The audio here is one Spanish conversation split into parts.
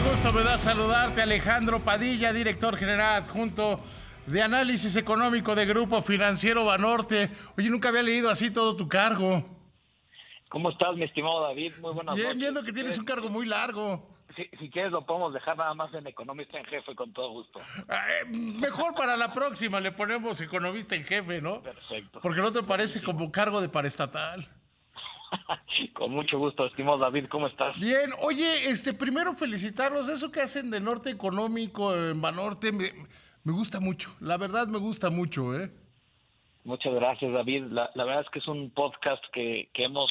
gusto me da saludarte, Alejandro Padilla, director general adjunto de análisis económico de Grupo Financiero Banorte. Oye, nunca había leído así todo tu cargo. ¿Cómo estás, mi estimado David? Muy buenas Bien, noches. viendo que tienes un cargo muy largo. Si quieres lo podemos dejar nada más en economista en jefe con todo gusto. Mejor para la próxima le ponemos economista en jefe, ¿no? Perfecto. Porque no te parece Buenísimo. como cargo de paraestatal. Con mucho gusto, estimado David. ¿Cómo estás? Bien, oye, primero felicitarlos. Eso que hacen de Norte Económico en Banorte me gusta mucho. La verdad me gusta mucho, ¿eh? Muchas gracias, David. La verdad es que es un podcast que hemos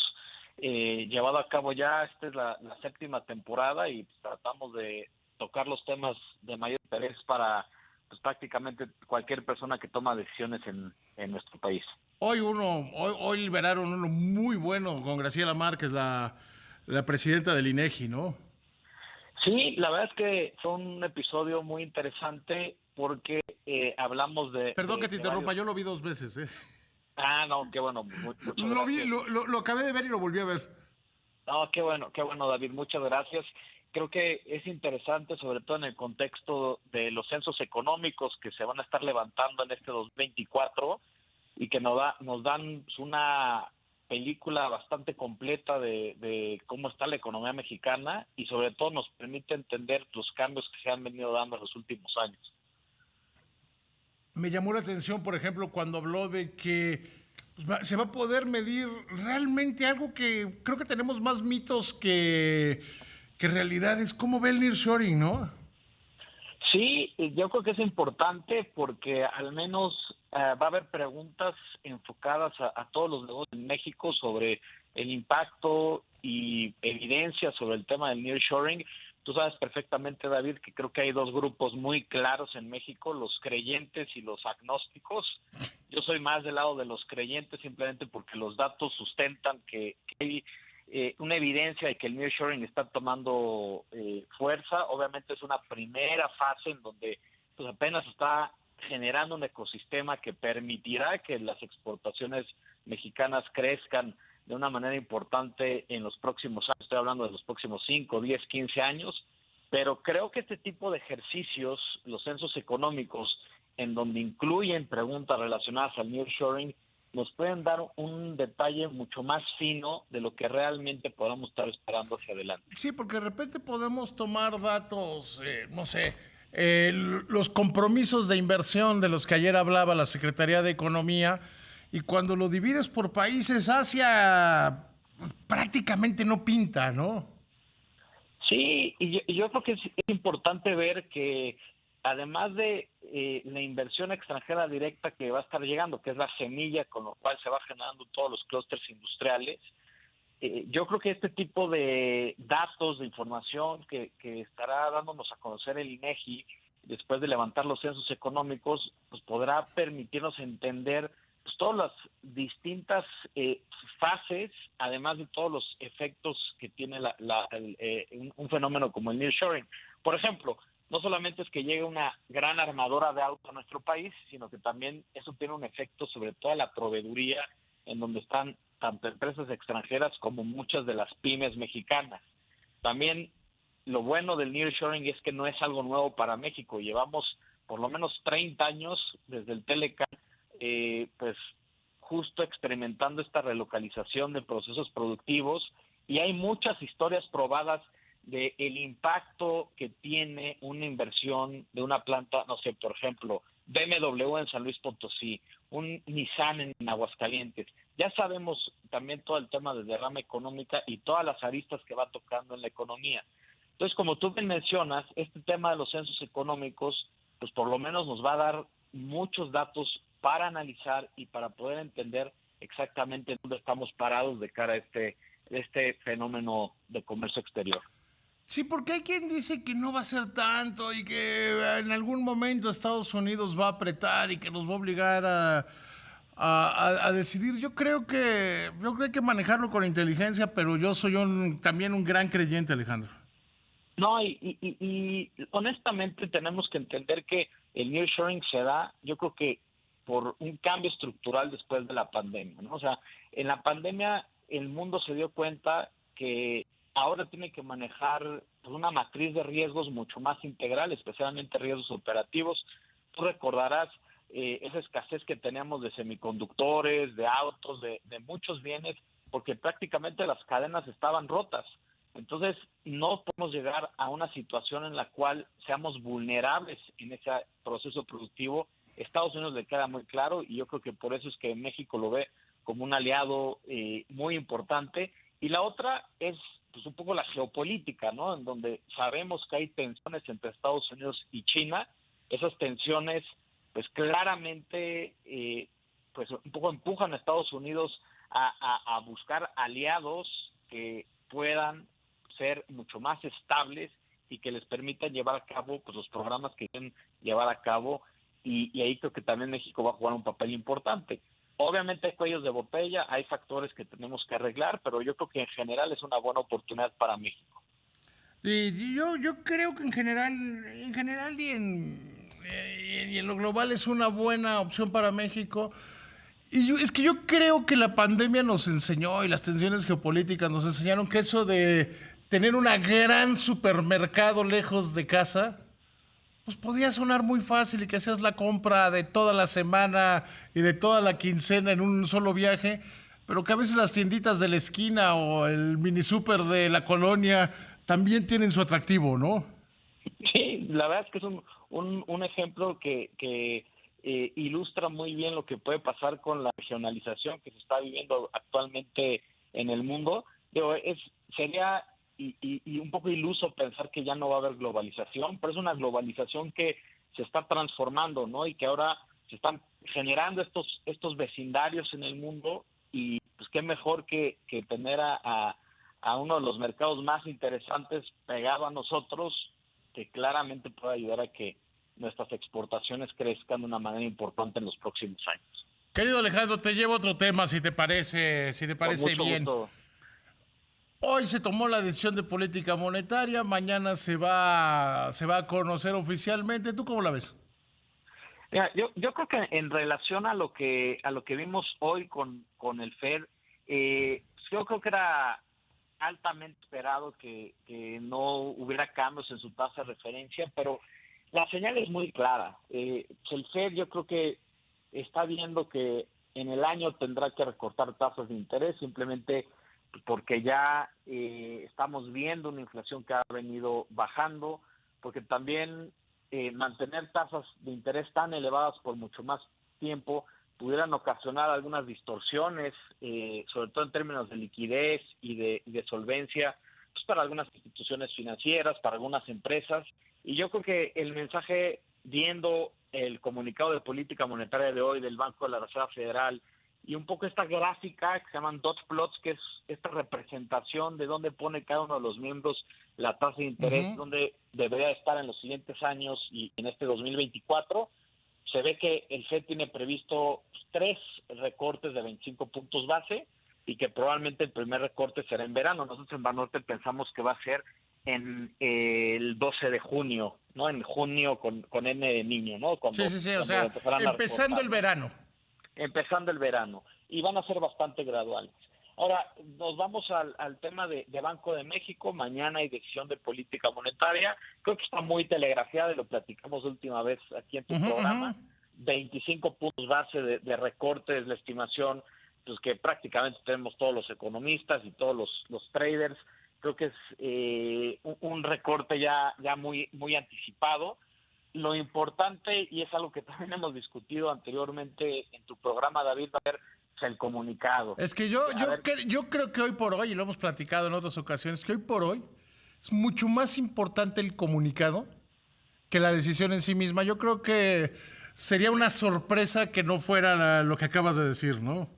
llevado a cabo ya. Esta es la séptima temporada y tratamos de tocar los temas de mayor interés para pues, prácticamente cualquier persona que toma decisiones en nuestro país. Hoy liberaron uno muy bueno con Graciela Márquez, la presidenta del INEGI, ¿no? Sí, la verdad es que fue un episodio muy interesante porque hablamos Perdón que te de interrumpa, varios... yo lo vi 2 veces, ¿eh? Ah, no, qué bueno, muchas Lo vi, gracias. lo acabé de ver y lo volví a ver. No, qué bueno, David, muchas gracias. Creo que es interesante, sobre todo en el contexto de los censos económicos que se van a estar levantando en este 2024 y que nos dan una película bastante completa de cómo está la economía mexicana y sobre todo nos permite entender los cambios que se han venido dando en los últimos años. Me llamó la atención, por ejemplo, cuando habló de que pues, se va a poder medir realmente algo que creo que tenemos más mitos que realidades. ¿Cómo ve el nearshoring, no? Sí, yo creo que es importante porque al menos va a haber preguntas enfocadas a todos los negocios en México sobre el impacto y evidencia sobre el tema del nearshoring. Tú sabes perfectamente, David, que creo que hay dos grupos muy claros en México, los creyentes y los agnósticos. Yo soy más del lado de los creyentes simplemente porque los datos sustentan que hay una evidencia de que el nearshoring está tomando fuerza. Obviamente es una primera fase en donde pues apenas está generando un ecosistema que permitirá que las exportaciones mexicanas crezcan de una manera importante en los próximos años. Estoy hablando de los próximos 5, 10, 15 años, pero creo que este tipo de ejercicios, los censos económicos, en donde incluyen preguntas relacionadas al nearshoring, nos pueden dar un detalle mucho más fino de lo que realmente podamos estar esperando hacia adelante. Sí, porque de repente podemos tomar datos, no sé, los compromisos de inversión de los que ayer hablaba la Secretaría de Economía, y cuando lo divides por países, Asia pues, prácticamente no pinta, ¿no? Sí, y yo creo que es importante ver que además de la inversión extranjera directa que va a estar llegando, que es la semilla con lo cual se va generando todos los clústeres industriales, yo creo que este tipo de datos, de información que estará dándonos a conocer el INEGI después de levantar los censos económicos, pues podrá permitirnos entender pues, todas las distintas fases, además de todos los efectos que tiene un fenómeno como el nearshoring. Por ejemplo, no solamente es que llegue una gran armadora de auto a nuestro país, sino que también eso tiene un efecto sobre toda la proveeduría en donde están tanto empresas extranjeras como muchas de las pymes mexicanas. También lo bueno del nearshoring es que no es algo nuevo para México. Llevamos por lo menos 30 años desde el Telecan, pues justo experimentando esta relocalización de procesos productivos y hay muchas historias probadas de el impacto que tiene una inversión de una planta, no sé, por ejemplo, BMW en San Luis Potosí, un Nissan en Aguascalientes. Ya sabemos también todo el tema de derrama económica y todas las aristas que va tocando en la economía. Entonces, como tú bien mencionas, este tema de los censos económicos, pues por lo menos nos va a dar muchos datos para analizar y para poder entender exactamente dónde estamos parados de cara a este fenómeno de comercio exterior. Sí, porque hay quien dice que no va a ser tanto y que en algún momento Estados Unidos va a apretar y que nos va a obligar a decidir. Yo creo que hay que manejarlo con inteligencia, pero yo soy también un gran creyente, Alejandro. No, y honestamente tenemos que entender que el nearshoring se da, yo creo que por un cambio estructural después de la pandemia, ¿no? O sea, en la pandemia el mundo se dio cuenta que ahora tiene que manejar pues, una matriz de riesgos mucho más integral, especialmente riesgos operativos. Tú recordarás esa escasez que teníamos de semiconductores, de autos, de muchos bienes, porque prácticamente las cadenas estaban rotas. Entonces, no podemos llegar a una situación en la cual seamos vulnerables en ese proceso productivo. Estados Unidos le queda muy claro y yo creo que por eso es que México lo ve como un aliado muy importante. Y la otra es pues un poco la geopolítica, ¿no? En donde sabemos que hay tensiones entre Estados Unidos y China. Esas tensiones, pues claramente, pues un poco empujan a Estados Unidos a buscar aliados que puedan ser mucho más estables y que les permitan llevar a cabo pues los programas que quieren llevar a cabo, y ahí creo que también México va a jugar un papel importante. Obviamente hay cuellos de botella, hay factores que tenemos que arreglar, pero yo creo que en general es una buena oportunidad para México. Yo creo que en general y en lo global es una buena opción para México. Es que yo creo que la pandemia nos enseñó y las tensiones geopolíticas nos enseñaron que eso de tener una gran supermercado lejos de casa, pues podía sonar muy fácil y que hacías la compra de toda la semana y de toda la quincena en un solo viaje, pero que a veces las tienditas de la esquina o el mini super de la colonia también tienen su atractivo, ¿no? Sí, la verdad es que es un ejemplo que ilustra muy bien lo que puede pasar con la regionalización que se está viviendo actualmente en el mundo. Digo, sería y un poco iluso pensar que ya no va a haber globalización, pero es una globalización que se está transformando, ¿no? Y que ahora se están generando estos vecindarios en el mundo, y pues qué mejor que tener a uno de los mercados más interesantes pegado a nosotros, que claramente puede ayudar a que nuestras exportaciones crezcan de una manera importante en los próximos años. Querido Alejandro, te llevo otro tema si te Con parece mucho bien. gusto. Hoy se tomó la decisión de política monetaria, mañana se va a conocer oficialmente. ¿Tú cómo la ves? Mira, yo creo que en relación a lo que vimos hoy con el Fed, yo creo que era altamente esperado que no hubiera cambios en su tasa de referencia, pero la señal es muy clara. El Fed yo creo que está viendo que en el año tendrá que recortar tasas de interés, simplemente porque ya estamos viendo una inflación que ha venido bajando, porque también mantener tasas de interés tan elevadas por mucho más tiempo pudieran ocasionar algunas distorsiones, sobre todo en términos de liquidez y de solvencia, pues para algunas instituciones financieras, para algunas empresas. Y yo creo que el mensaje, viendo el comunicado de política monetaria de hoy del Banco de la Reserva Federal y un poco esta gráfica que se llaman dot plots, que es esta representación de dónde pone cada uno de los miembros la tasa de interés, Ujú. dónde debería estar en los siguientes años y en este 2024, se ve que el FED tiene previsto 3 recortes de 25 puntos base, y que probablemente el primer recorte será en verano. Nosotros en Banorte pensamos que va a ser en el 12 de junio, ¿no? En junio con N de niño, ¿no? Sí, Cuando, sí, sí, o cuando sea, empezarán a empezando recortar, el ¿no? verano. Empezando el verano, y van a ser bastante graduales. Ahora, nos vamos al tema de Banco de México. Mañana hay decisión de política monetaria. Creo que está muy telegrafiada y lo platicamos la última vez aquí en tu Ujú, ujú. programa. 25 puntos base de recorte es la estimación, pues que prácticamente tenemos todos los economistas y todos los traders. Creo que es un recorte ya muy anticipado. Lo importante, y es algo que también hemos discutido anteriormente en tu programa, David, va a ser el comunicado. Es que A ver, yo creo que hoy por hoy, y lo hemos platicado en otras ocasiones, que hoy por hoy es mucho más importante el comunicado que la decisión en sí misma. Yo creo que sería una sorpresa que no fuera lo que acabas de decir, ¿no?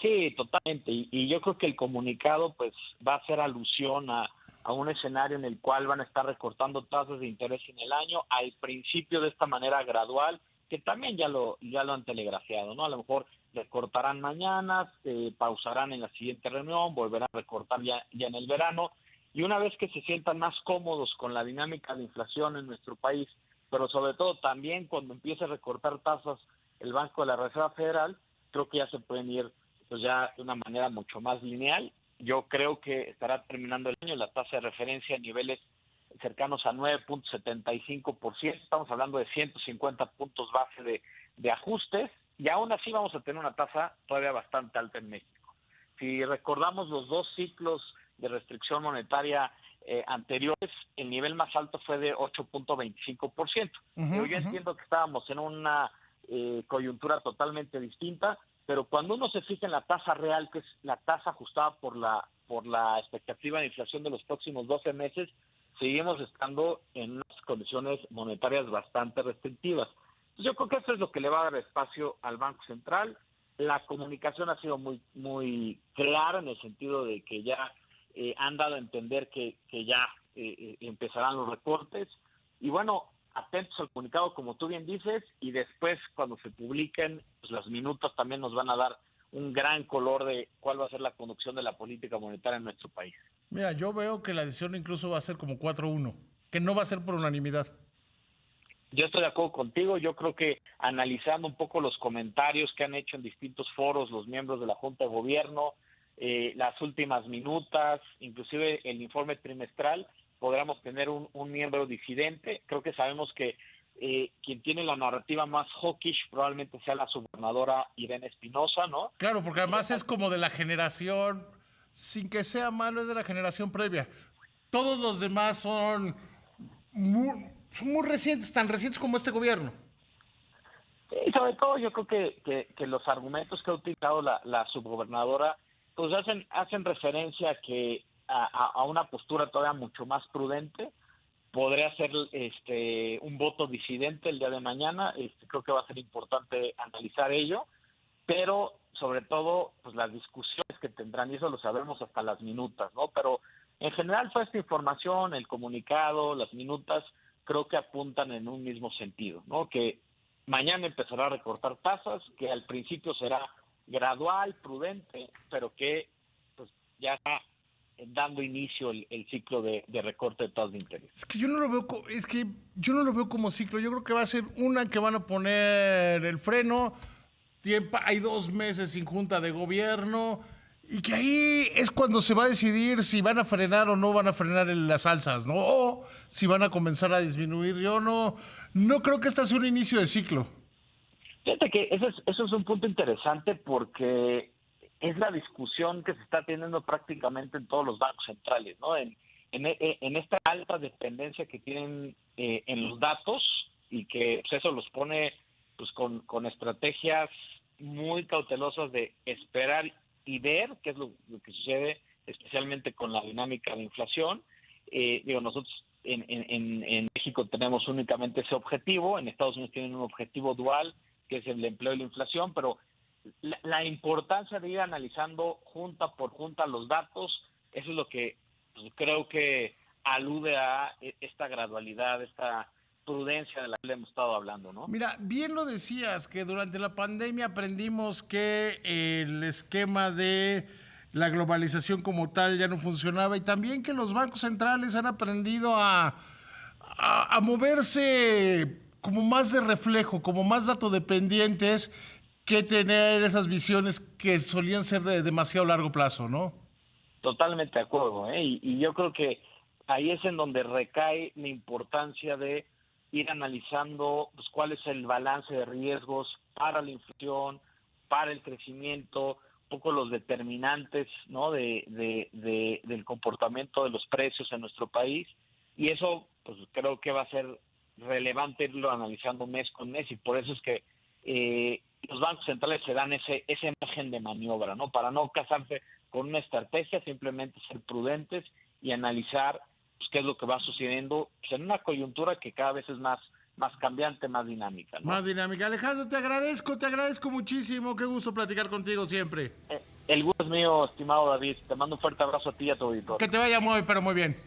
sí, totalmente. Y yo creo que el comunicado pues va a hacer alusión a un escenario en el cual van a estar recortando tasas de interés en el año, al principio de esta manera gradual, que también ya lo han telegrafiado, ¿no? A lo mejor recortarán mañana, pausarán en la siguiente reunión, volverán a recortar ya en el verano, y una vez que se sientan más cómodos con la dinámica de inflación en nuestro país, pero sobre todo también cuando empiece a recortar tasas el Banco de la Reserva Federal, creo que ya se pueden ir pues ya de una manera mucho más lineal, yo creo que estará terminando el año la tasa de referencia a niveles cercanos a 9.75%. Estamos hablando de 150 puntos base de ajustes, y aún así vamos a tener una tasa todavía bastante alta en México. Si recordamos los dos ciclos de restricción monetaria anteriores, el nivel más alto fue de 8.25%. Yo entiendo que estábamos en una coyuntura totalmente distinta, pero cuando uno se fija en la tasa real, que es la tasa ajustada por la expectativa de inflación de los próximos 12 meses, seguimos estando en unas condiciones monetarias bastante restrictivas. Entonces, yo creo que eso es lo que le va a dar espacio al Banco Central. La comunicación ha sido muy, muy clara, en el sentido de que ya han dado a entender que ya empezarán los recortes. Y bueno, atentos al comunicado, como tú bien dices, y después, cuando se publiquen, pues las minutas también nos van a dar un gran color de cuál va a ser la conducción de la política monetaria en nuestro país. Mira, yo veo que la decisión incluso va a ser como 4-1, que no va a ser por unanimidad. Yo estoy de acuerdo contigo. Yo creo que, analizando un poco los comentarios que han hecho en distintos foros los miembros de la Junta de Gobierno, las últimas minutas, inclusive el informe trimestral, podríamos tener un miembro disidente. Creo que sabemos que quien tiene la narrativa más hawkish probablemente sea la subgobernadora Irene Espinosa, ¿no? Claro, porque además es como de la generación, sin que sea malo, es de la generación previa. Todos los demás son muy recientes, tan recientes como este gobierno. Y sobre todo yo creo que los argumentos que ha utilizado la subgobernadora pues hacen referencia a una postura todavía mucho más prudente. Podría ser un voto disidente el día de mañana. Creo que va a ser importante analizar ello, pero sobre todo pues las discusiones que tendrán, y eso lo sabemos hasta las minutas, ¿no? Pero en general toda esta información, el comunicado, las minutas, creo que apuntan en un mismo sentido, ¿no? Que mañana empezará a recortar tasas, que al principio será gradual, prudente, pero que pues ya está dando inicio el ciclo de recorte de tasas de interés. Es que yo no lo veo como ciclo. Yo creo que va a ser una que van a poner el freno. Hay 2 meses sin junta de gobierno, y que ahí es cuando se va a decidir si van a frenar o no van a frenar las alzas, ¿no? O si van a comenzar a disminuir. Yo no creo que este sea un inicio de ciclo. Fíjate que eso es un punto interesante, porque es la discusión que se está teniendo prácticamente en todos los bancos centrales, ¿no? En esta alta dependencia que tienen en los datos, y que pues, eso los pone pues con estrategias muy cautelosas de esperar y ver qué es lo que sucede, especialmente con la dinámica de inflación. Nosotros en México tenemos únicamente ese objetivo. En Estados Unidos tienen un objetivo dual, que es el empleo y la inflación, pero la importancia de ir analizando junta por junta los datos, eso es lo que pues, creo que alude a esta gradualidad, esta prudencia de la que hemos estado hablando, ¿no? Mira, bien lo decías, que durante la pandemia aprendimos que el esquema de la globalización como tal ya no funcionaba, y también que los bancos centrales han aprendido a moverse como más de reflejo, como más datodependientes, que tener esas visiones que solían ser de demasiado largo plazo, ¿no? Totalmente de acuerdo, ¿eh? Y yo creo que ahí es en donde recae la importancia de ir analizando pues, cuál es el balance de riesgos para la inflación, para el crecimiento, un poco los determinantes, ¿no? del comportamiento de los precios en nuestro país, y eso pues creo que va a ser relevante irlo analizando mes con mes, y por eso es que los bancos centrales se dan ese margen de maniobra, ¿no? Para no casarse con una estrategia, simplemente ser prudentes y analizar pues, qué es lo que va sucediendo pues, en una coyuntura que cada vez es más cambiante, más dinámica, ¿no? Más dinámica. Alejandro, te agradezco muchísimo. Qué gusto platicar contigo siempre. El gusto es mío, estimado David. Te mando un fuerte abrazo a ti y a tu auditorio. Que te vaya muy, pero muy bien.